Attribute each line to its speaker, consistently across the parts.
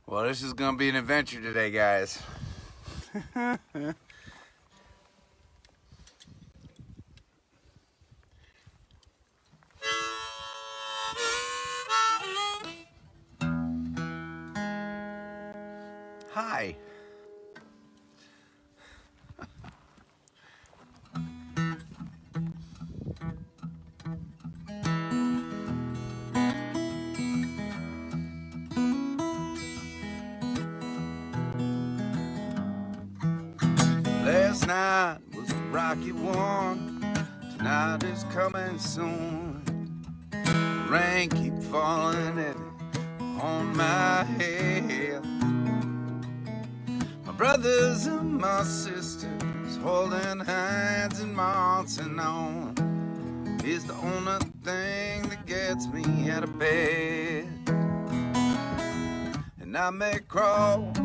Speaker 1: Well, this is gonna be an adventure today, guys. Hi. Last night was a rocky one. Tonight is coming soon. The rain keep falling on my head. My brothers and my sisters holding hands and marching on is the only thing that gets me out of bed. And I may cross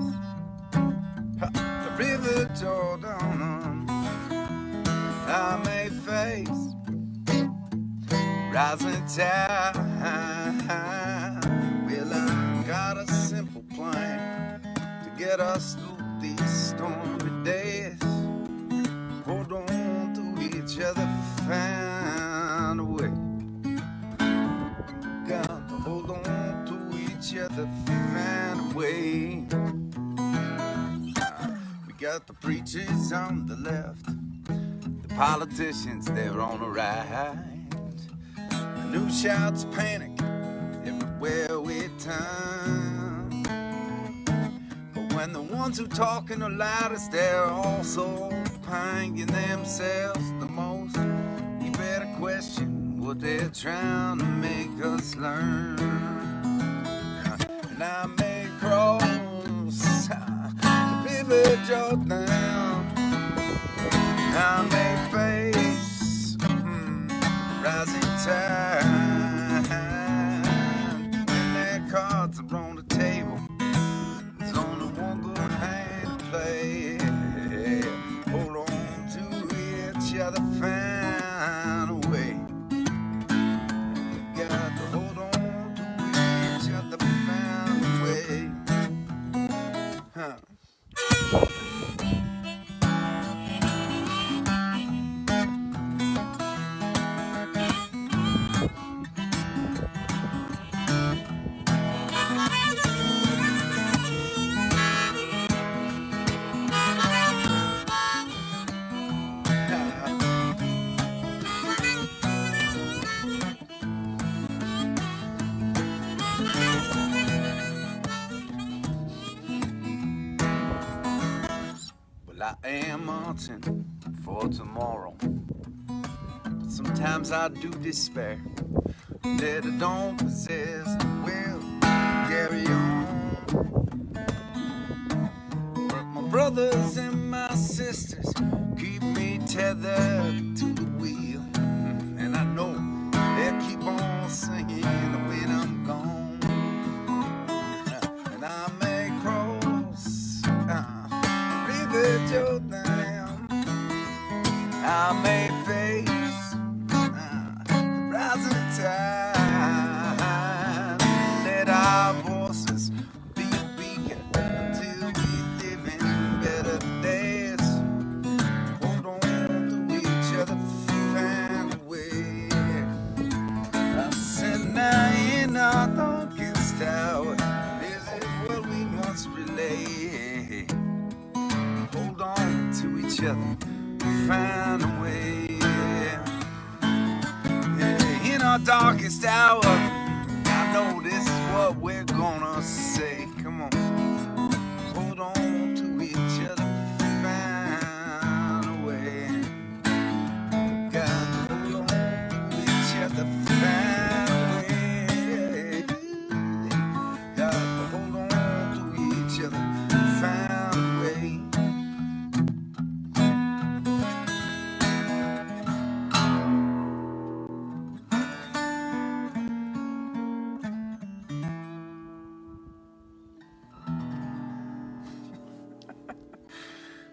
Speaker 1: the river Jordan, I may face rising tide. Well, I got a simple plan to get us through these stormy days. Hold on to each other, find a way. Got to hold on to each other, find a way. We got the preachers on the left, the politicians, they're on the right. The news shouts panic everywhere we turn. But when the ones who talking the loudest, they're also paying themselves the most, we better question what they're trying to make us learn. And I may cross the river Jordan, I may face rising tide. When their cards are on the table, there's only one good hand to play. Hold on to each other, find a way. You got to hold on to each other, find a way. Well, I am marching for tomorrow, but sometimes I do despair that I don't possess the will to carry on. But my brothers and my sisters keep me tethered to the wheel, and I know they'll keep on singing when I'm gone. And I may cross River Jordan, I may face the rising tide. Let our voices be a beacon until we live in better days. Hold on to each other, find a way. I said now in our darkest hour, this is what we must relay. Hold on to each other, find a way. Yeah, in our darkest hour, I know this is what we're gonna say. Come on, hold on to each other, find a way. Got to hold on to each other, find a way. Got to hold on to each other, find a way.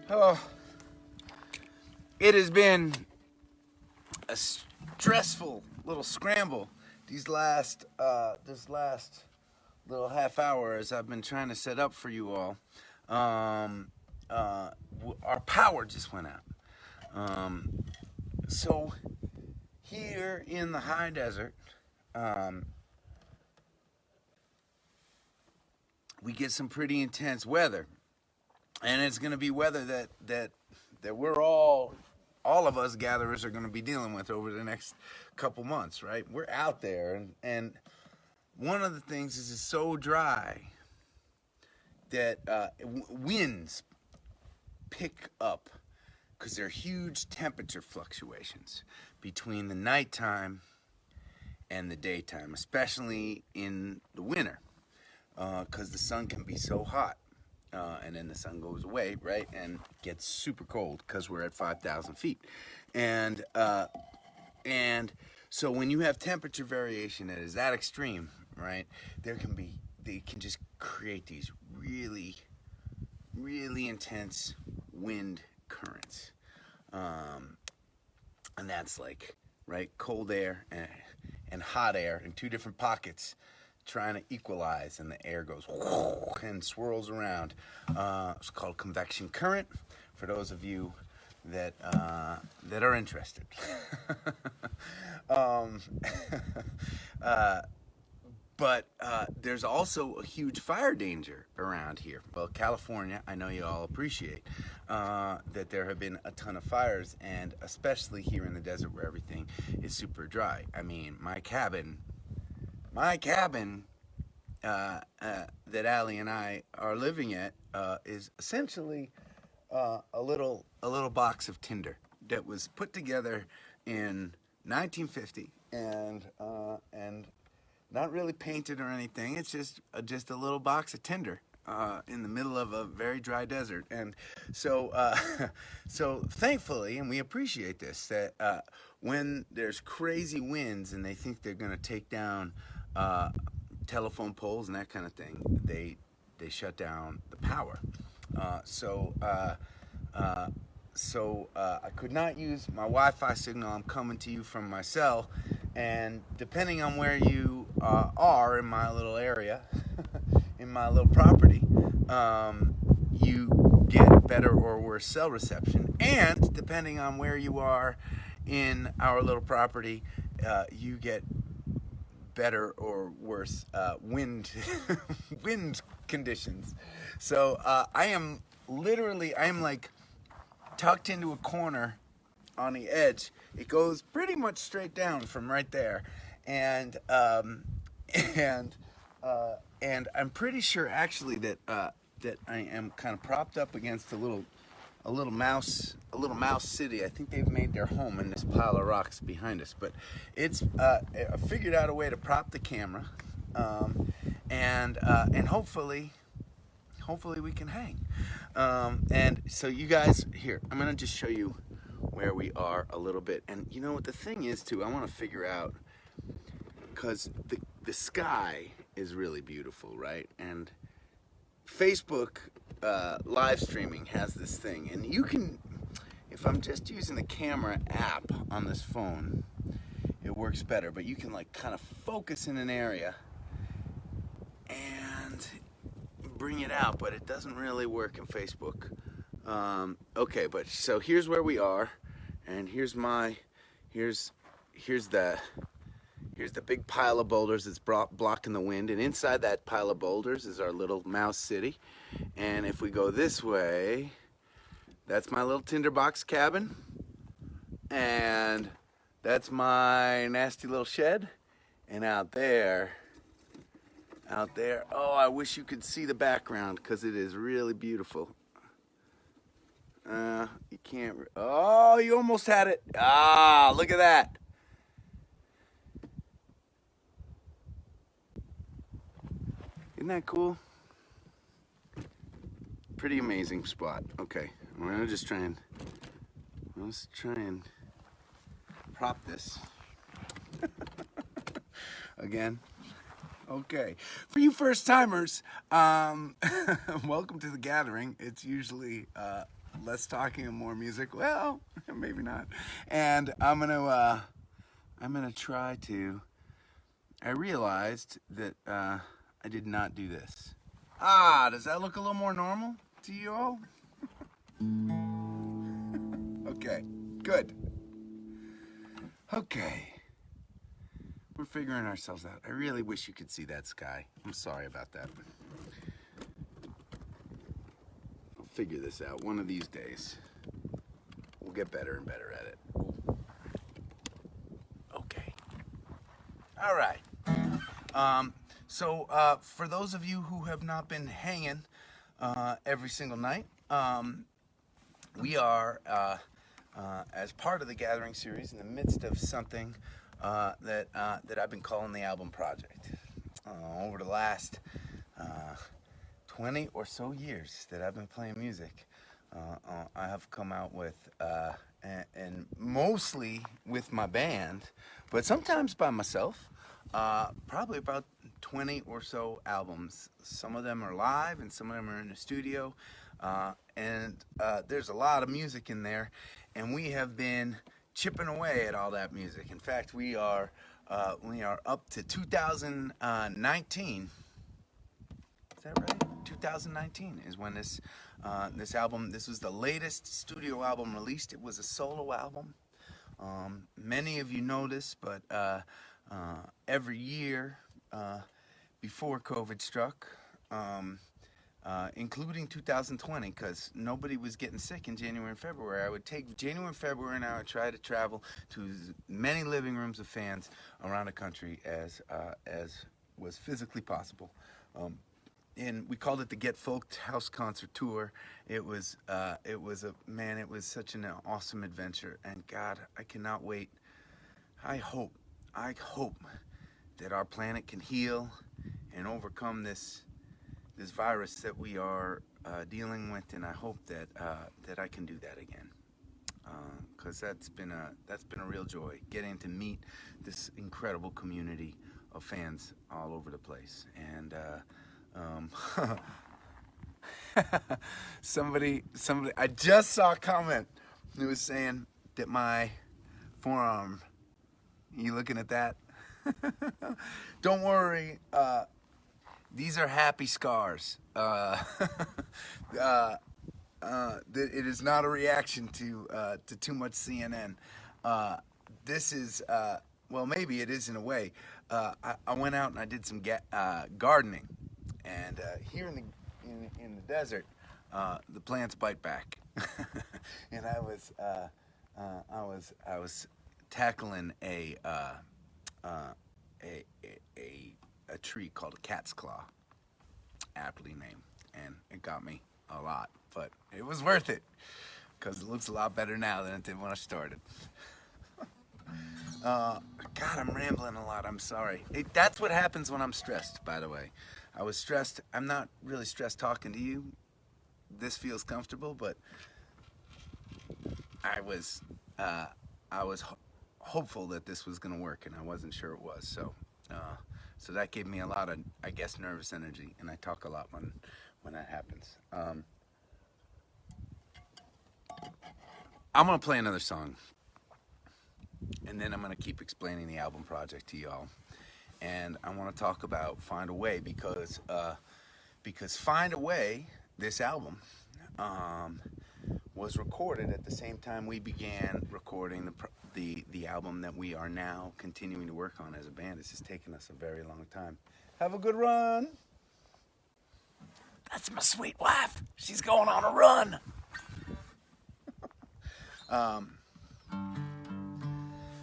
Speaker 1: Oh, it has been a stressful little scramble this last little half hour as I've been trying to set up for you all, our power just went out. So here in the high desert, we get some pretty intense weather, and it's going to be weather that we're all of us gatherers are going to be dealing with over the next couple months, right? We're out there, and one of the things is it's so dry that winds pick up because there are huge temperature fluctuations between the nighttime and the daytime, especially in the winter, because the sun can be so hot. And then the sun goes away, right, and gets super cold because we're at 5,000 feet. And so when you have temperature variation that is that extreme, right, they can just create these really, really intense wind currents. And that's like, right, cold air and hot air in two different pockets trying to equalize, and the air goes and swirls around. It's called convection current for those of you that are interested. But there's also a huge fire danger around here. Well, California, I know you all appreciate that there have been a ton of fires, and especially here in the desert where everything is super dry. I mean, my cabin that Allie and I are living at is essentially a little box of tinder that was put together in 1950 and not really painted or anything. It's just a little box of tinder in the middle of a very dry desert. And so so thankfully, and we appreciate this, that when there's crazy winds and they think they're going to take down telephone poles and that kind of thing, they shut down the power. So I could not use my Wi-Fi signal. I'm coming to you from my cell, and depending on where you are in my little area, in my little property, you get better or worse cell reception. And depending on where you are in our little property, you get better or worse wind conditions. So I am like tucked into a corner on the edge. It goes pretty much straight down from right there, and I'm pretty sure actually that I am kind of propped up against a little mouse city. I think they've made their home in this pile of rocks behind us. But it's I figured out a way to prop the camera, and hopefully we can hang. And so you guys, here, I'm gonna just show you where we are a little bit. And you know what the thing is too, I want to figure out, because the sky is really beautiful, right? And Facebook live streaming has this thing, and you can, if I'm just using the camera app on this phone, it works better, but you can like kind of focus in an area and bring it out, but it doesn't really work in Facebook. Okay, but so here's where we are, and here's the big pile of boulders that's blocking the wind, and inside that pile of boulders is our little mouse city. And if we go this way, that's my little tinderbox cabin, and that's my nasty little shed. And out there, oh, I wish you could see the background because it is really beautiful. You can't, oh, you almost had it. Ah, look at that. Isn't that cool? Pretty amazing spot. Okay, I'm gonna just try and prop this again. Okay, for you first timers, welcome to the gathering. It's usually less talking and more music. Well, maybe not. And I'm gonna try to. I realized that I I did not do this. Ah, does that look a little more normal to you all? Okay, good. Okay. We're figuring ourselves out. I really wish you could see that sky. I'm sorry about that. I'll figure this out one of these days. We'll get better and better at it. Okay. All right. So for those of you who have not been hanging every single night, we are, as part of the Gathering series, in the midst of something that I've been calling the album project. Over the last 20 or so years that I've been playing music, I have come out with, and mostly with my band, but sometimes by myself, probably about 20 or so albums. Some of them are live and some of them are in the studio, and there's a lot of music in there, and we have been chipping away at all that music. In fact, we are up to 2019. Is that right? 2019 is when this album. This was the latest studio album released. It was a solo album. Many of you know this, but every year before COVID struck, including 2020, because nobody was getting sick in January and February, I would take January and February and I would try to travel to as many living rooms of fans around the country as was physically possible. And we called it the Get Folked House Concert Tour. It was such an awesome adventure, and God, I cannot wait. I hope that our planet can heal and overcome this virus that we are dealing with, and I hope that I can do that again, because that's been a real joy, getting to meet this incredible community of fans all over the place. And somebody, I just saw a comment who was saying that my forearm, you looking at that? Don't worry, these are happy scars. It is not a reaction to too much CNN. This is, well, maybe it is in a way. I went out and I did some gardening, and here in the desert, the plants bite back. And I was tackling a tree called a cat's claw, aptly named, and it got me a lot, but it was worth it because it looks a lot better now than it did when I started. God, I'm rambling a lot. I'm sorry. That's what happens when I'm stressed, by the way. I was stressed. I'm not really stressed talking to you. This feels comfortable, but I was hopeful that this was going to work, and I wasn't sure it was. So that gave me a lot of, I guess, nervous energy, and I talk a lot when that happens. I'm going to play another song, and then I'm going to keep explaining the album project to y'all. And I want to talk about Find a Way, because Find a Way, this album, was recorded at the same time we began recording the album that we are now continuing to work on as a band. It's just taken us a very long time. Have a good run. That's my sweet wife. She's going on a run.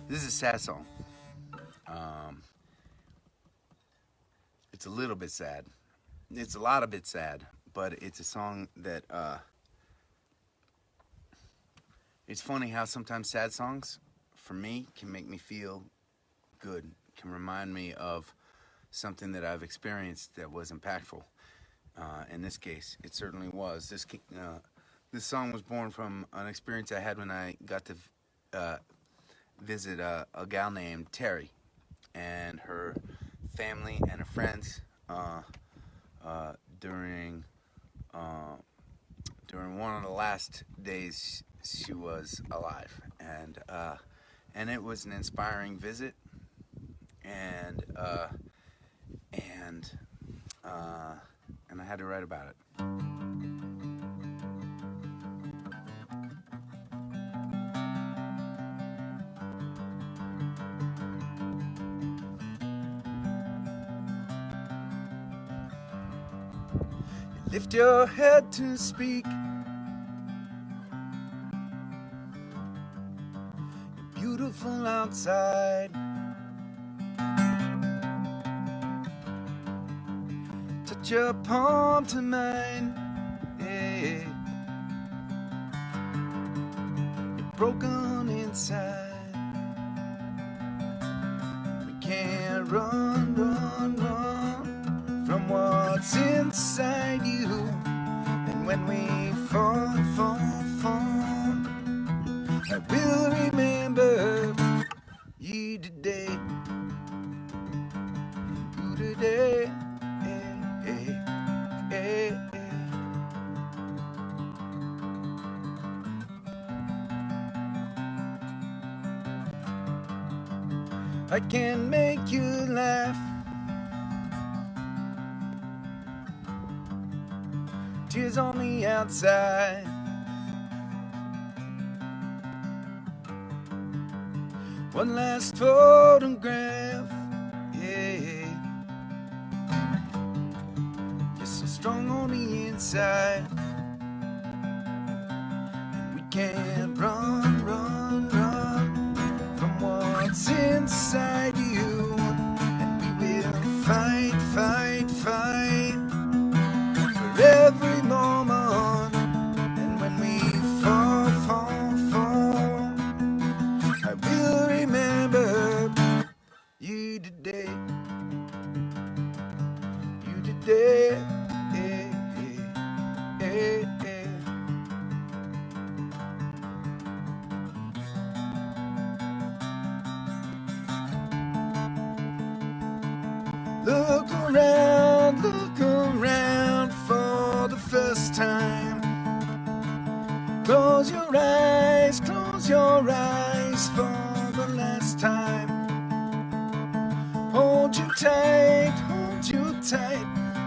Speaker 1: This is a sad song. It's a little bit sad. It's a lot of bit sad, but it's a song that, it's funny how sometimes sad songs, for me, can make me feel good, can remind me of something that I've experienced that was impactful. In this case, it certainly was. This song was born from an experience I had when I got to visit a gal named Terry and her family and her friends during one of the last days she was alive, and it was an inspiring visit, and and I had to write about it. You lift your head to speak. You're beautiful outside. Touch your palm to mine. Yeah. You're broken inside. We can't run, run, run from what's inside you. And when we fall, fall, fall, I will remember you today. You today. I can make you laugh. Tears on the outside. One last photograph. Yeah. You're so strong on the inside. And we can't run, run, run from what's inside you. And we will fight, fight, fight for every moment. And when we fall, fall, fall, I will remember you today. You today. Look around for the first time. Close your eyes for the last time. Hold you tight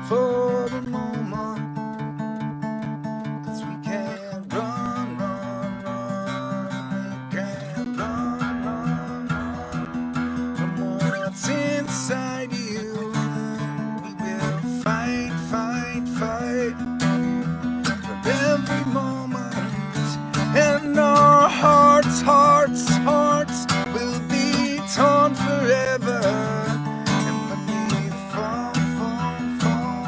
Speaker 1: for the moment. 'Cause we can't run, run, run. We can't run, run, run from what's inside you. We will fight, fight, fight for every moment. And our hearts will be torn forever. And when we fall, fall, fall,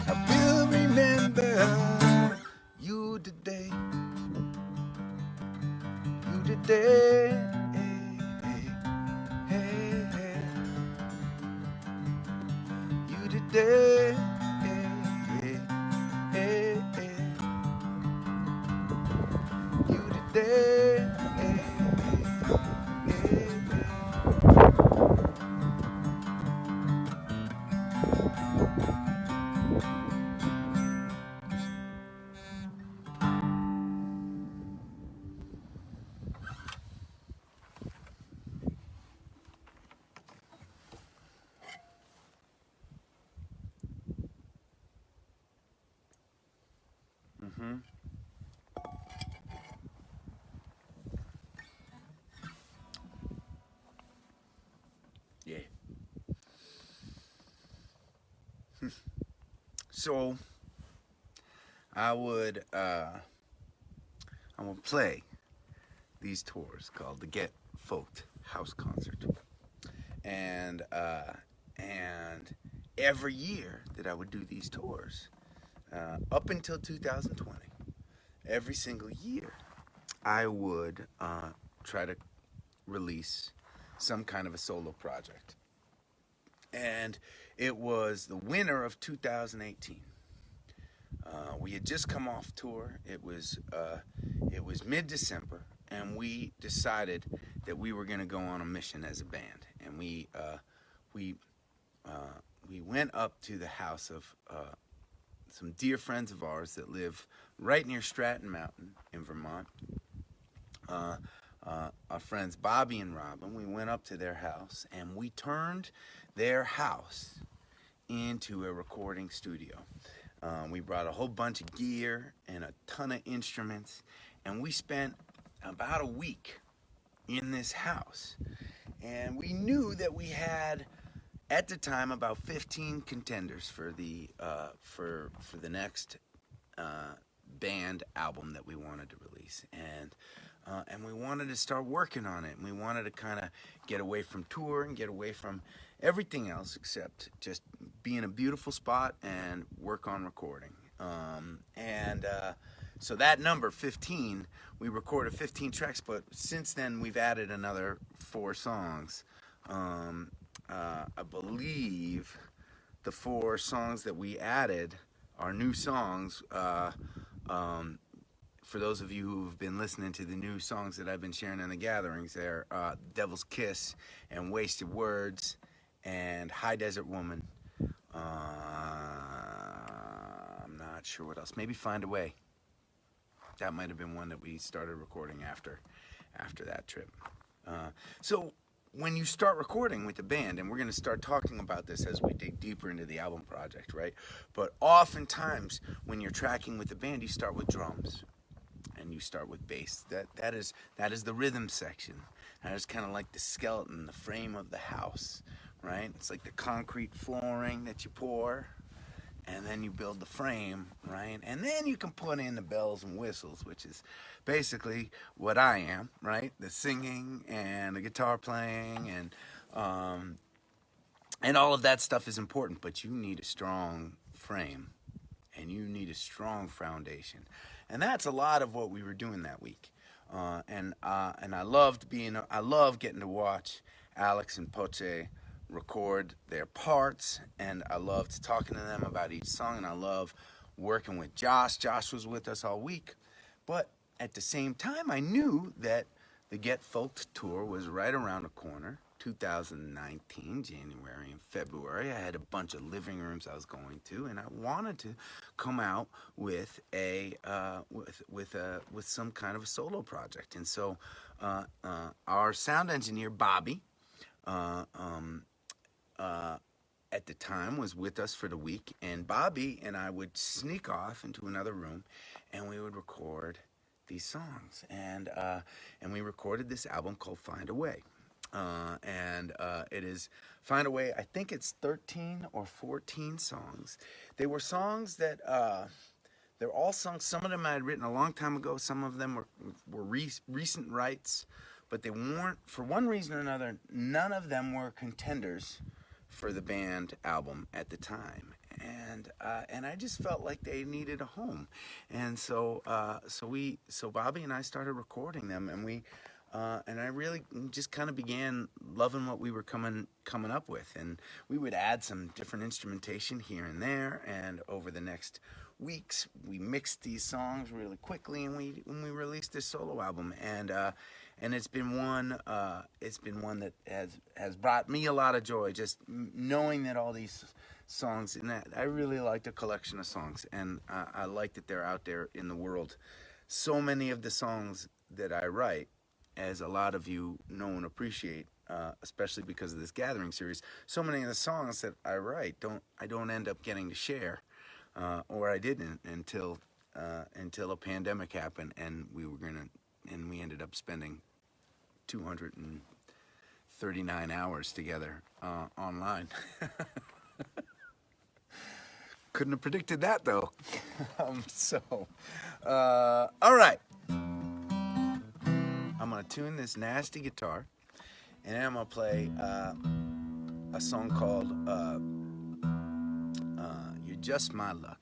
Speaker 1: I will remember you today. You today. You today. You today. Yeah. So I would play these tours called the Get Folked House Concert, and every year that I would do these tours, up until 2020, every single year, I would try to release some kind of a solo project. And it was the winter of 2018. We had just come off tour. It was mid-December, and we decided that we were going to go on a mission as a band. And we went up to the house of some dear friends of ours that live right near Stratton Mountain in Vermont. Our friends Bobby and Robin. We went up to their house, and we turned their house into a recording studio. We brought a whole bunch of gear and a ton of instruments, and we spent about a week in this house. And we knew that we had, at the time, about 15 contenders for the next band album that we wanted to release, and we wanted to start working on it, and we wanted to kind of get away from tour and get away from everything else except just be in a beautiful spot and work on recording. So that number 15, we recorded 15 tracks, but since then we've added another 4 songs. I believe the 4 songs that we added are new songs. For those of you who've been listening to the new songs that I've been sharing in the gatherings, they're Devil's Kiss and Wasted Words and High Desert Woman. I'm not sure what else. Maybe Find a Way. That might have been one that we started recording after that trip. So when you start recording with the band, and we're going to start talking about this as we dig deeper into the album project, right? But oftentimes when you're tracking with the band, you start with drums and you start with bass. That is the rhythm section. That is kind of like the skeleton, the frame of the house, right? It's like the concrete flooring that you pour, and then you build the frame, right? And then you can put in the bells and whistles, which is basically what I am, right? The singing and the guitar playing and all of that stuff is important, but you need a strong frame and you need a strong foundation. And that's a lot of what we were doing that week. And I love getting to watch Alex and Poche record their parts, and I loved talking to them about each song, and I love working with Josh. Josh was with us all week, but at the same time I knew that the Get Folked tour was right around the corner. 2019, January and February. I had a bunch of living rooms I was going to, and I wanted to come out with with some kind of a solo project. And so our sound engineer Bobby at the time was with us for the week, and Bobby and I would sneak off into another room and we would record these songs, and we recorded this album called Find a Way. It is Find a Way. I think it's 13 or 14 songs. They were songs that they're all songs. Some of them I had written a long time ago. Some of them were recent writes, but they weren't, for one reason or another, none of them were contenders for the band album at the time. And I just felt like they needed a home. And so Bobby and I started recording them, and I really just kind of began loving what we were coming up with. And we would add some different instrumentation here and there, and over the next weeks we mixed these songs really quickly, and we released this solo album. And it's been one that has brought me a lot of joy, just knowing that all these songs, and that I really like the collection of songs, and I like that they're out there in the world. So many of the songs that I write, as a lot of you know and appreciate, especially because of this gathering series, so many of the songs that I write I don't end up getting to share, or I didn't until a pandemic happened, and we ended up spending 239 hours together online. Couldn't have predicted that, though. All right. I'm going to tune this nasty guitar, and then I'm going to play a song called You're Just My Luck.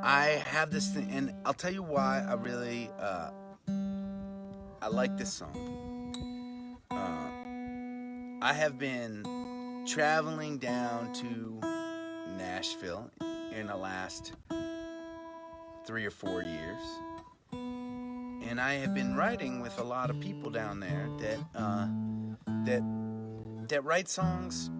Speaker 1: I have this thing, and I'll tell you why I really I like this song. I have been traveling down to Nashville in the last 3 or 4 years, and I have been writing with a lot of people down there that write songs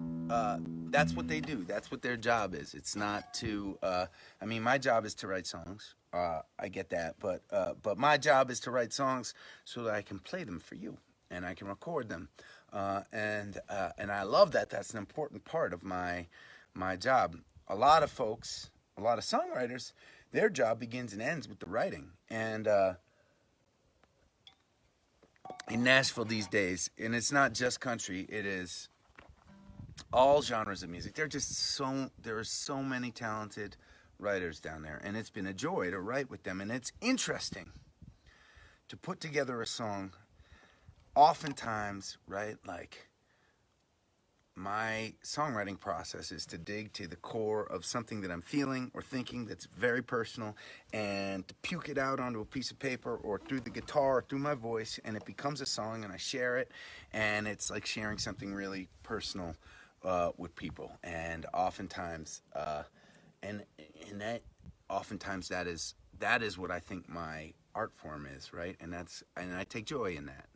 Speaker 1: that's what they do. That's what their job is. It's not to. I mean, my job is to write songs. I get that, but my job is to write songs so that I can play them for you and I can record them, and I love that. That's an important part of my job. A lot of folks, a lot of songwriters, their job begins and ends with the writing. And in Nashville these days, and it's not just country, it is all genres of music. There are so many talented writers down there, and it's been a joy to write with them. And it's interesting to put together a song. Oftentimes, right, like my songwriting process is to dig to the core of something that I'm feeling or thinking that's very personal, and to puke it out onto a piece of paper or through the guitar or through my voice, and it becomes a song, and I share it, and it's like sharing something really personal with people. And oftentimes, that is what I think my art form is, right? And I take joy in that.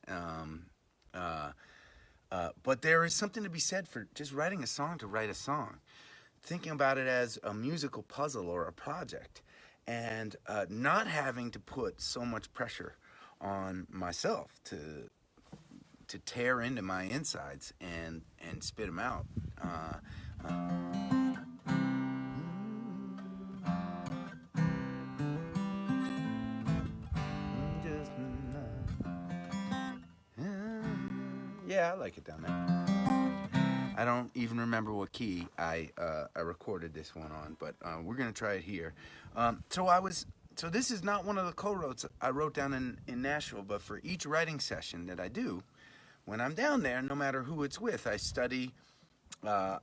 Speaker 1: But there is something to be said for just writing a song to write a song, thinking about it as a musical puzzle or a project, and not having to put so much pressure on myself to tear into my insides and spit them out. Yeah, I like it down there. I don't even remember what key I recorded this one on, but we're gonna try it here. So this is not one of the co-wrotes I wrote down in Nashville, but for each writing session that I do, when I'm down there, no matter who it's with, I study a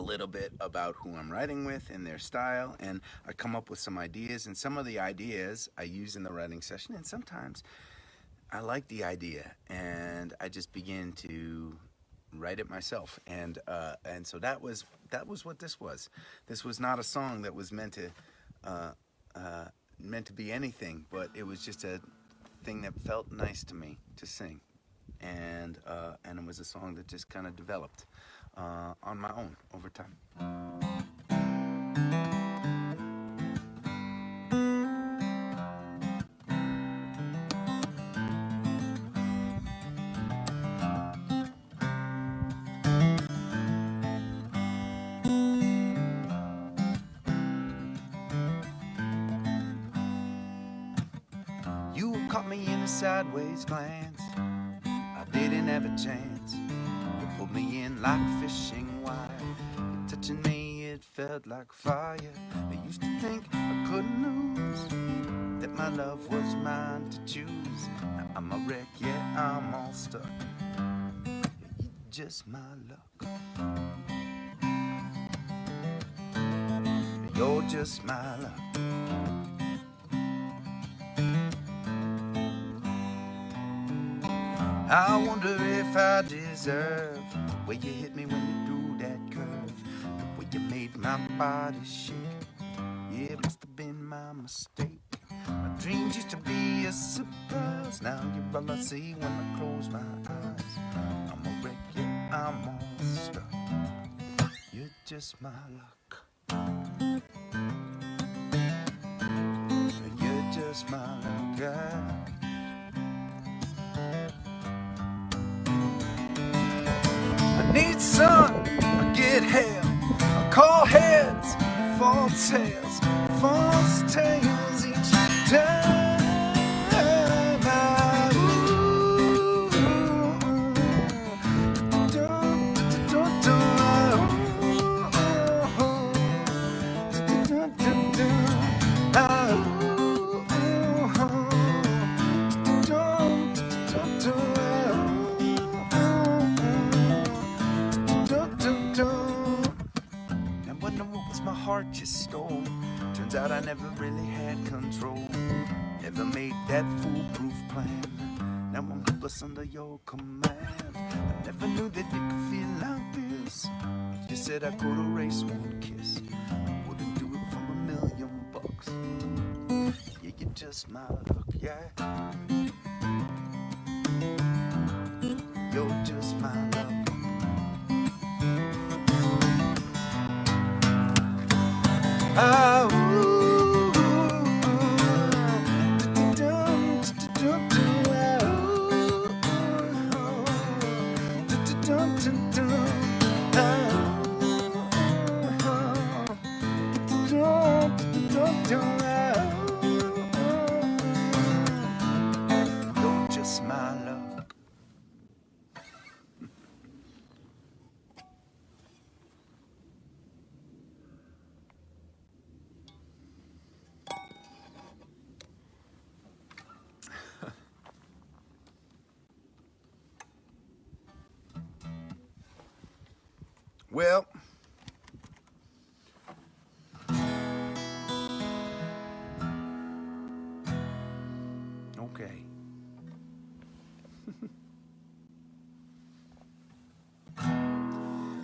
Speaker 1: little bit about who I'm writing with and their style, and I come up with some ideas, and some of the ideas I use in the writing session, and sometimes I like the idea, and I just begin to write it myself, and so that was what this was. This was not a song that was meant to be anything, but it was just a thing that felt nice to me to sing, and it was a song that just kind of developed on my own over time. You caught me in a sideways glance, I didn't have a chance. You pulled me in like fishing wire, touching me it felt like fire. I used to think I couldn't lose, that my love was mine to choose. Now I'm a wreck, yeah, I'm all stuck. You're just my luck. You're just my luck. I wonder if I deserve the way you hit me when you threw that curve, the way you made my body shake. Yeah, it must have been my mistake. My dreams used to be a surprise. Now you're all I see when I close my eyes. I'm a wreck, yeah, I'm all stuck. You're just my luck. You're just my luck, yeah. I need sun, I get hell, I call heads, false tails, false tales each time. Heart you stole. Turns out I never really had control. Never made that foolproof plan. Now I'm helpless under your command. I never knew that you could feel like this. If you said I could erase one kiss, I wouldn't do it for $1,000,000. Yeah, you're just my luck, yeah. You're just my luck. Ah, you're just my luck. Well, okay.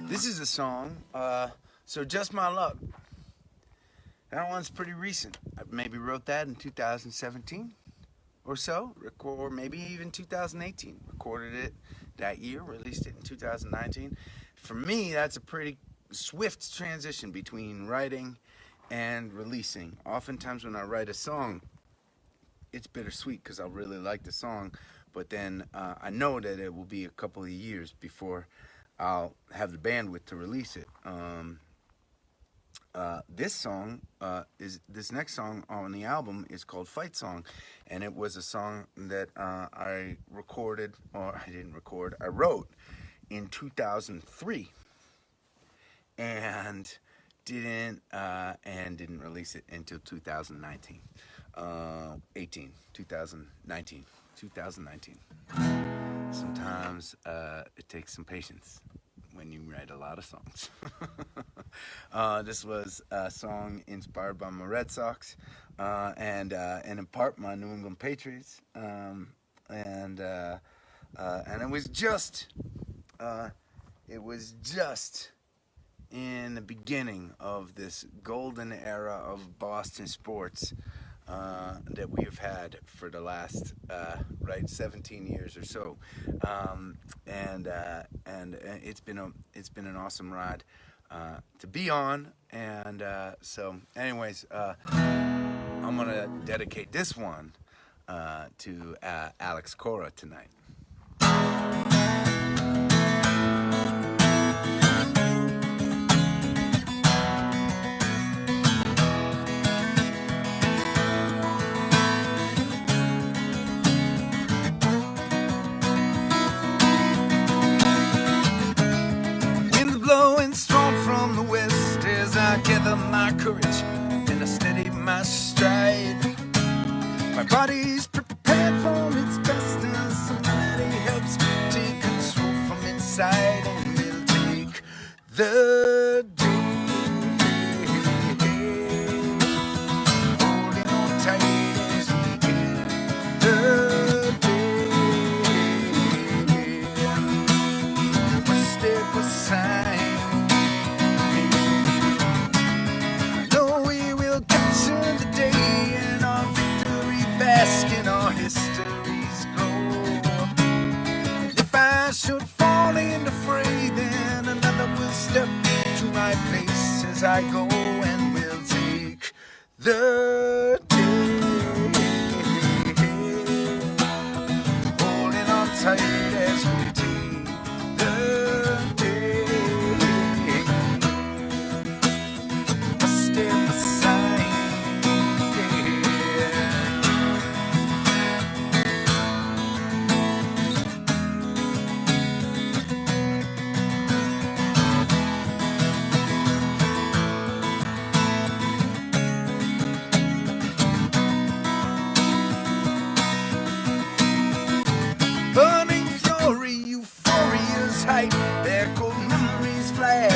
Speaker 1: This is a song, so Just My Luck. That one's pretty recent. I maybe wrote that in 2017 or so, or maybe even 2018. Recorded it that year, released it in 2019. For me, that's a pretty swift transition between writing and releasing. Oftentimes when I write a song, it's bittersweet because I really like the song, but then I know that it will be a couple of years before I'll have the bandwidth to release it. This next song on the album is called Fight Song, and it was a song that I recorded, or I didn't record, I wrote in 2003, and didn't release it until 2019. 2019. Sometimes it takes some patience when you write a lot of songs. This was a song inspired by my Red Sox, and in part my New England Patriots, and it was just in the beginning of this golden era of Boston sports that we have had for the last 17 years or so, and it's been an awesome ride to be on, and so anyways, I'm gonna dedicate this one to Alex Cora tonight. Blowing strong from the west as I gather my courage and I steady my stride. My body's prepared for its best and somebody helps me take control from inside, and we'll take the day, holding on tight as we get the day, one step aside. Bask in our history's glow. If I should fall in the fray, then another will step to my place as I go, and we'll take the day, holding on tight as we take the day, a step aside. Their cold memories flash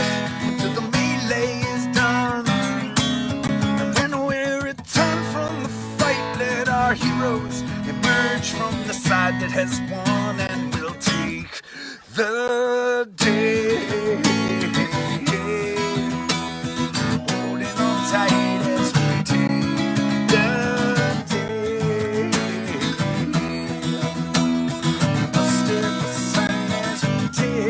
Speaker 1: till the melee is done. And when we return from the fight, let our heroes emerge from the side that has won, and we'll take the day, holding on tight as we take the day, a step aside as we take.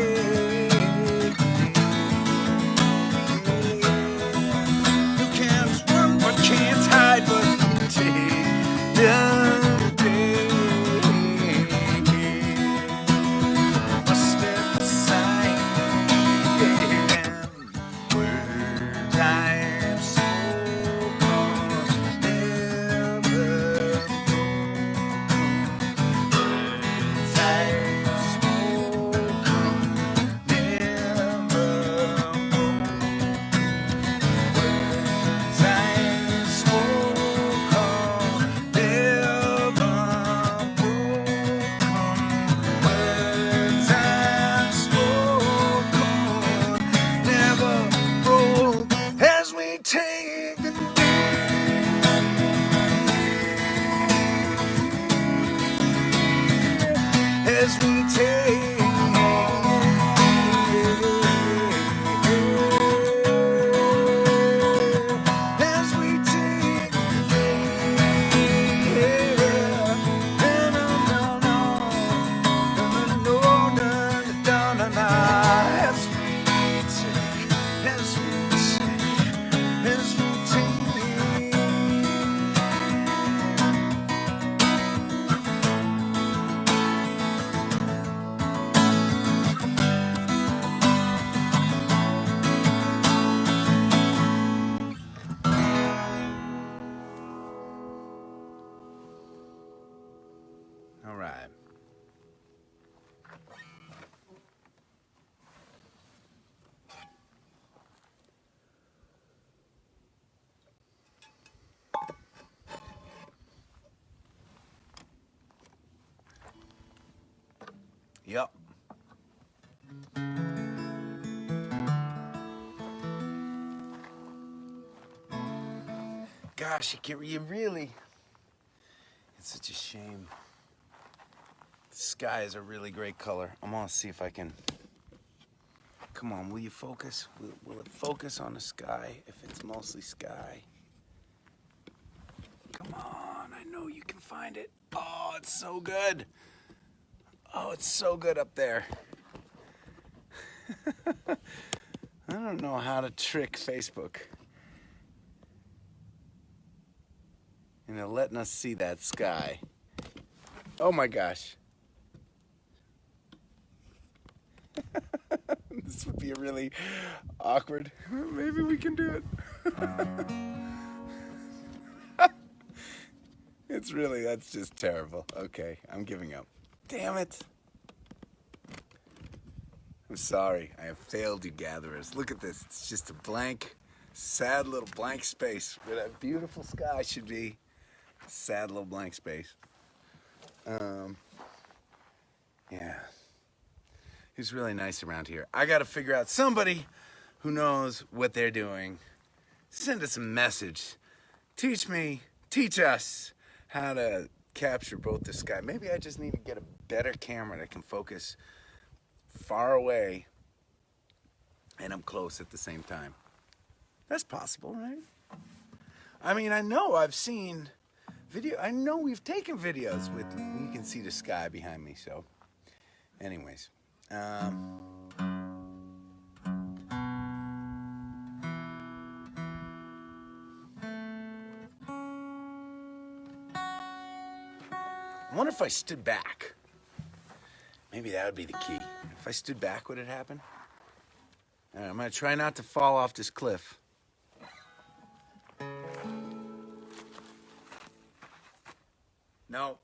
Speaker 1: You can't right. Yep. Gosh, you really, it's such a shame. The sky is a really great color. I'm gonna see if I can, come on, will you focus? Will it focus on the sky if it's mostly sky? Come on, I know you can find it. Oh, it's so good. Oh, it's so good up there. I don't know how to trick Facebook into letting us see that sky. Oh my gosh. This would be a really awkward. Maybe we can do it. It's really, that's just terrible. Okay, I'm giving up. Damn it. I'm sorry, I have failed you gatherers. Look at this, it's just a blank, sad little blank space where that beautiful sky should be. Sad little blank space. Yeah. It's really nice around here. I gotta figure out somebody who knows what they're doing. Send us a message. Teach us how to capture both the sky. Maybe I just need to get a better camera that can focus far away and I'm close at the same time. That's possible, right? I mean, I know I've seen I know we've taken videos with, you can see the sky behind me, so anyways. I wonder if I stood back. Maybe that would be the key. If I stood back, would it happen? All right, I'm gonna try not to fall off this cliff. No.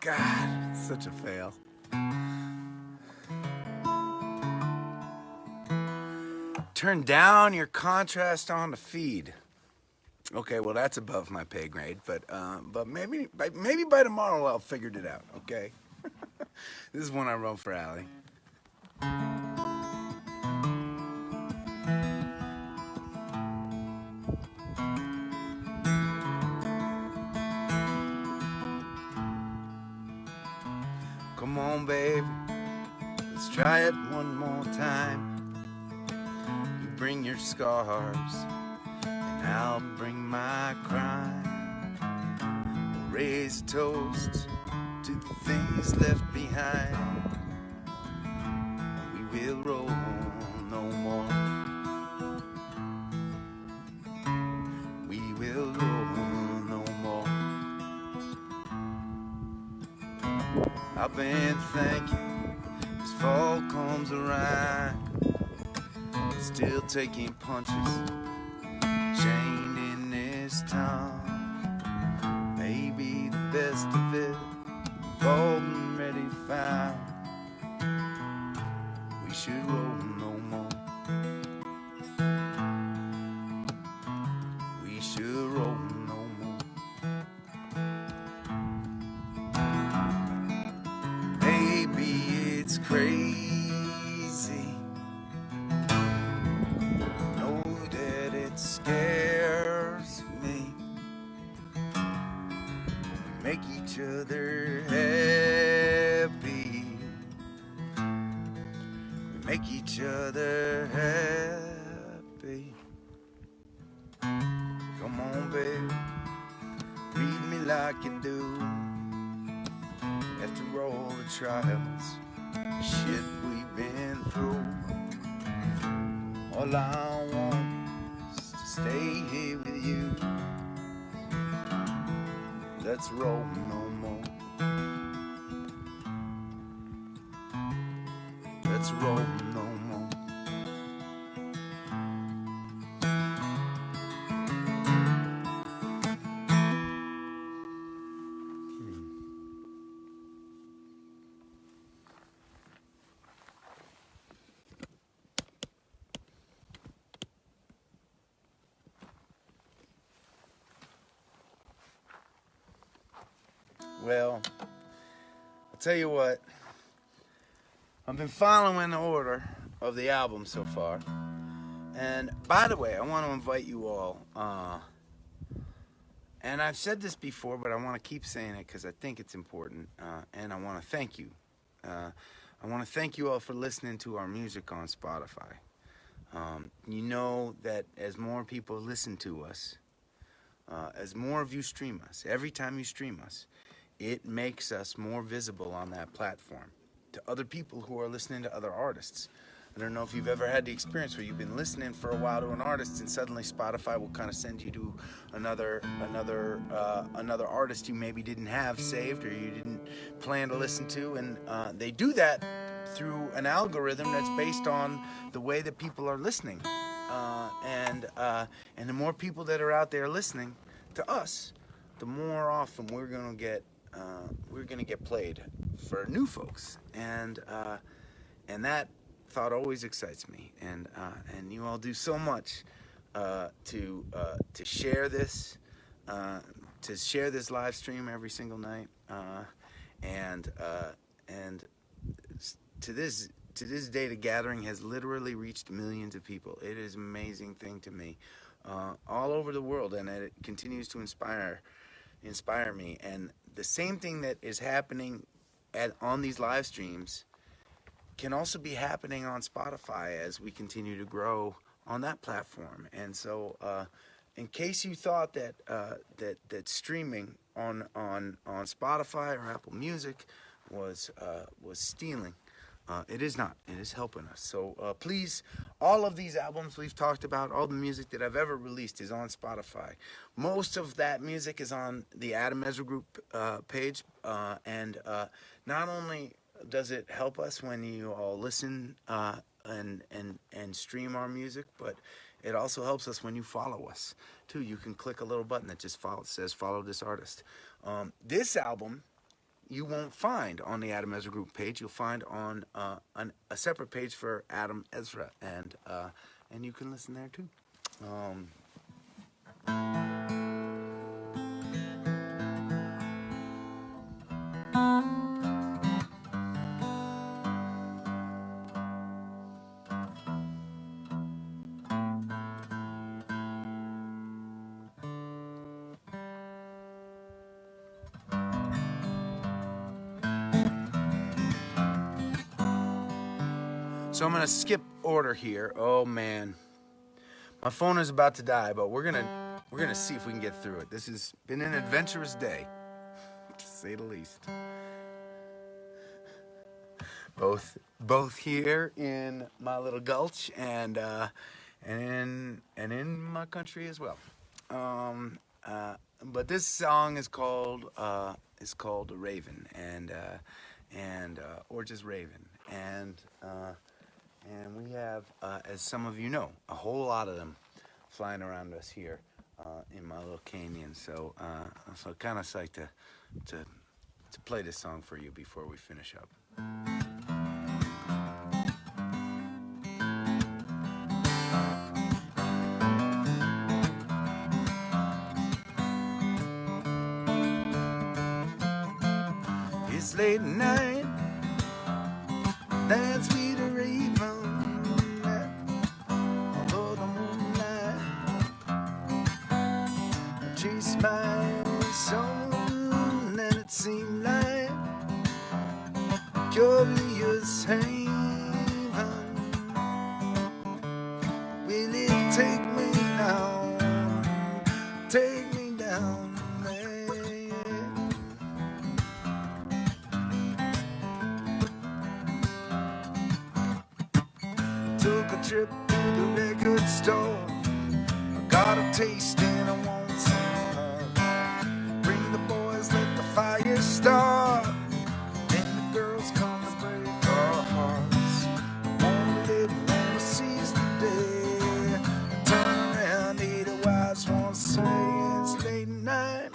Speaker 1: God, such a fail. Turn down your contrast on the feed. Okay, well that's above my pay grade, but maybe by tomorrow I'll figure it out. Okay. This is one I wrote for Allie. Come on, babe, let's try it one more time. You bring your scars, and I'll bring my crime. We'll raise a toast to the things left behind. We will roll no more. We will roll no more. I've been thinking as fall comes around, still taking punches, chained in this town. Maybe the best of it, already found. We should roll no more. We should roll no more. Maybe it's crazy. Know that it scares me. We make each other happy. We make each other happy. Come on, babe, read me like you do. After all the trials, shit we've been through, all I want is to stay here with you. Let's roll no more. Let's roll no more. Well, I'll tell you what. I've been following the order of the album so far. And by the way, I want to invite you all. And I've said this before, but I want to keep saying it because I think it's important. And I want to thank you. I want to thank you all for listening to our music on Spotify. You know that as more people listen to us, as more of you stream us, every time you stream us, it makes us more visible on that platform to other people who are listening to other artists. I don't know if you've ever had the experience where you've been listening for a while to an artist and suddenly Spotify will kind of send you to another artist you maybe didn't have saved or you didn't plan to listen to, and they do that through an algorithm that's based on the way that people are listening, and the more people that are out there listening to us, the more often we're gonna get played for new folks, and that thought always excites me, and you all do so much to share this live stream every single night, and to this day the gathering has literally reached millions of people. It is an amazing thing to me, all over the world, and it continues to inspire me. And the same thing that is happening on these live streams can also be happening on Spotify as we continue to grow on that platform. And so, in case you thought that streaming on Spotify or Apple Music was stealing, it is not. It is helping us. So please, all of these albums we've talked about, all the music that I've ever released is on Spotify. Most of that music is on the Adam Ezra Group page, and not only does it help us when you all listen and stream our music, but it also helps us when you follow us too. You can click a little button that just says follow this artist. This album you won't find on the Adam Ezra Group page. You'll find on a separate page for Adam Ezra, and you can listen there too. So I'm gonna skip order here. Oh man, my phone is about to die, but we're gonna see if we can get through it. This has been an adventurous day, to say the least. Both here in my little gulch and in my country as well. But this song is called Raven, and or just Raven, and we have, as some of you know, a whole lot of them flying around us here in my little canyon. So kind of psyched to play this song for you before we finish up. It's late at night, dance with a raven under the moonlight. I chased my soul, and it seemed like a curious haven. Will it take me down? Take me down. Took a trip to the record store. I got a taste and I want some more. Bring the boys, let the fire start. Then the girls come to break our hearts. I wanna live, wanna seize the day. Turn around, hear the wise ones say it's late night.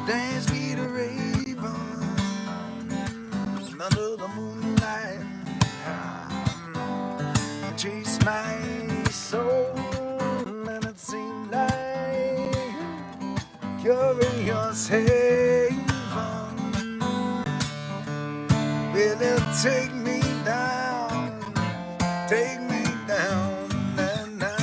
Speaker 1: Dance with a raven under the moonlight. Chase my soul, and it seemed like curious haze. take me down that night.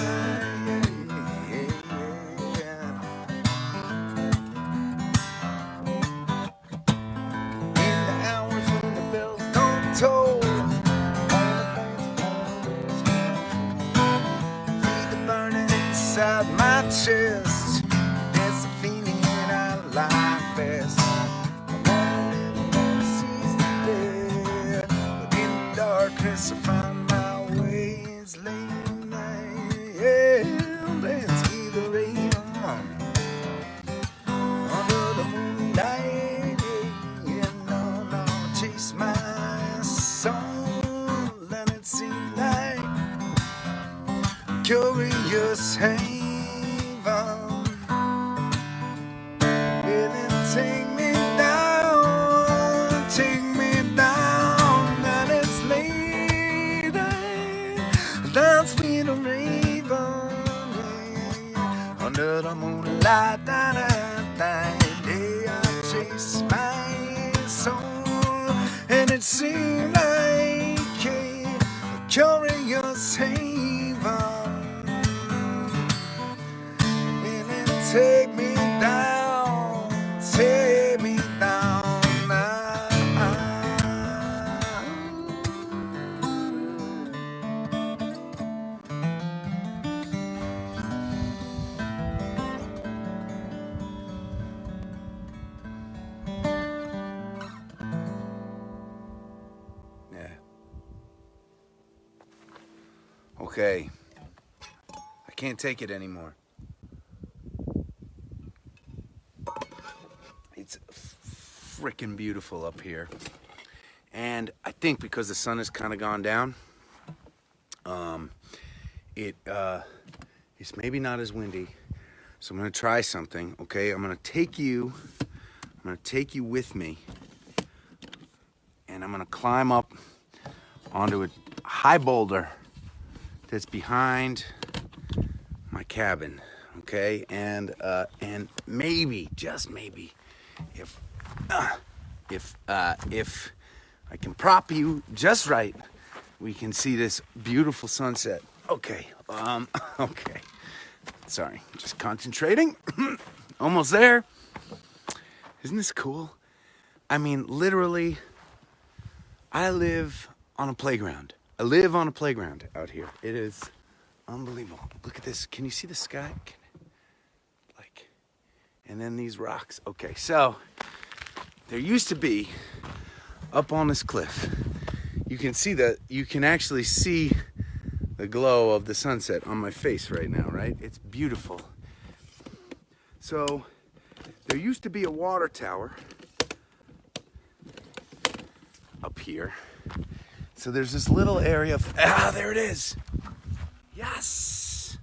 Speaker 1: In the hours when the bells don't toll, feel the burning inside my chest. There's a feeling I like best. Darkness, I find my way. It's late at night. Yeah, let's get the rain under the moonlight. Yeah, no, chase my soul, and it seems like curious haven. Will it take me down, take me down, and it's late. Dance with a raven, under the moonlight. Yeah, I chase my soul, and it seemed like a curious haven. And it take me down, take me down. Okay, I can't take it anymore. It's freaking beautiful up here, and I think because the sun has kind of gone down, it's maybe not as windy. So I'm gonna try something. Okay, I'm gonna take you with me, and I'm gonna climb up onto a high boulder that's behind my cabin, okay? And maybe, just maybe, if I can prop you just right, we can see this beautiful sunset. Okay, okay. Sorry, just concentrating. Almost there. Isn't this cool? I mean, literally, I live on a playground. I live on a playground out here. It is unbelievable. Look at this. Can you see the sky? And then these rocks. Okay, so there used to be up on this cliff. You can actually see the glow of the sunset on my face right now, right? It's beautiful. So there used to be a water tower up here. So there's this little area of, there it is. Yes.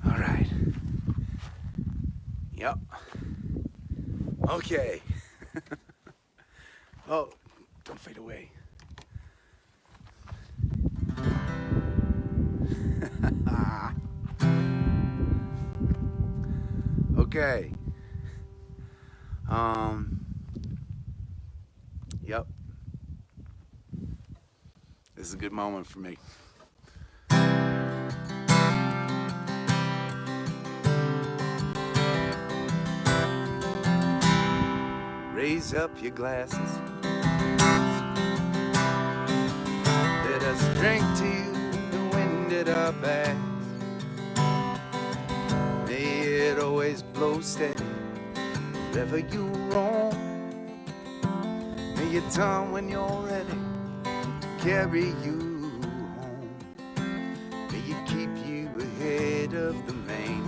Speaker 1: All right. Yep. Okay. Oh, don't fade away. Okay. Yep. This is a good moment for me. Raise up your glasses. Let us drink to the wind at our backs. May it always blow steady wherever you roam. May your tongue when you're ready to carry you home. May you keep you ahead of the main.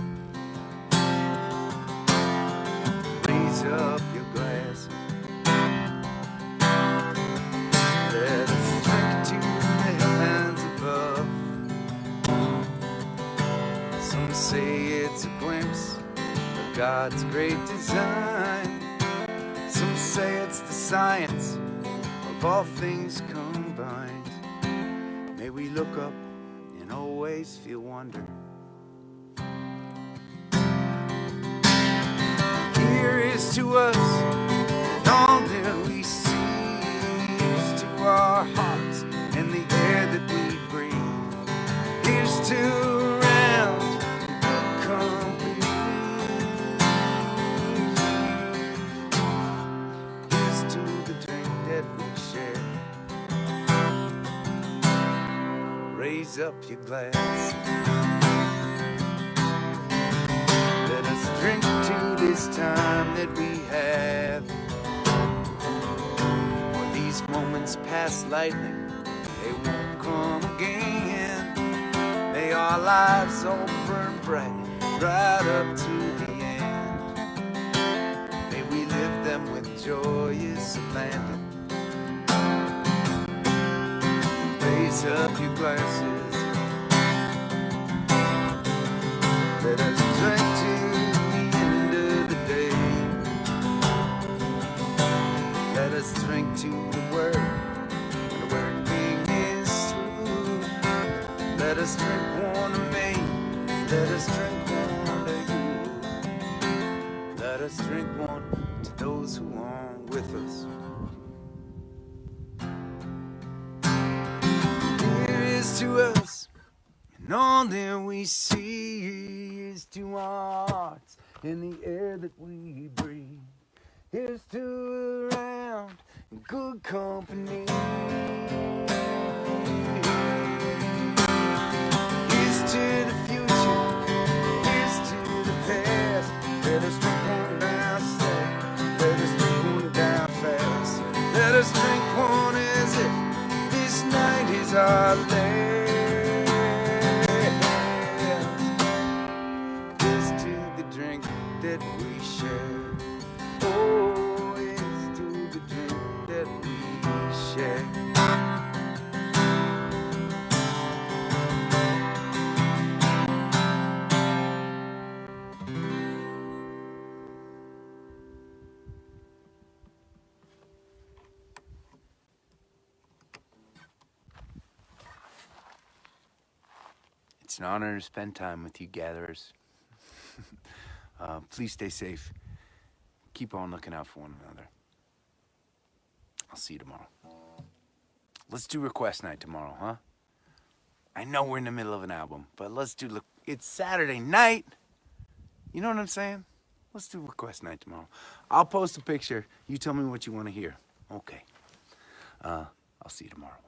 Speaker 1: Raise up your glass. Let us drink to the heavens above. Some say it's a glimpse of God's great design. Some say it's the science of all things combined. May we look up and always feel wonder. Here is Here's to us, and all that we see. Here's to our hearts and the air that we breathe. Here's to round good company. Here's to the drink that we share. Raise up your glass. Let us drink to this time that we have. For these moments pass lightly, they won't come again. May our lives all burn bright, right up to the end. May we live them with joyous abandon. Raise up your glasses. Let us drink to the end of the day. Let us drink to the word, and the working is true. Let us drink one to me. Let us drink one to you. Let us drink one to those who aren't with us. Here is to us, and all that we see is to our hearts in the air that we breathe. Here's to around good company. Here's to the future. Here's to the past. Let us drink one down slow. Let us drink one down fast. Let us drink one as if this night is our last. Here's to the drink that we share. Oh, here's to the drink that we share. It's an honor to spend time with you gatherers. Please stay safe. Keep on looking out for one another. I'll see you tomorrow. Let's do request night tomorrow, huh? I know we're in the middle of an album, but let's do, it's Saturday night. You know what I'm saying? Let's do request night tomorrow. I'll post a picture. You tell me what you want to hear. Okay. I'll see you tomorrow.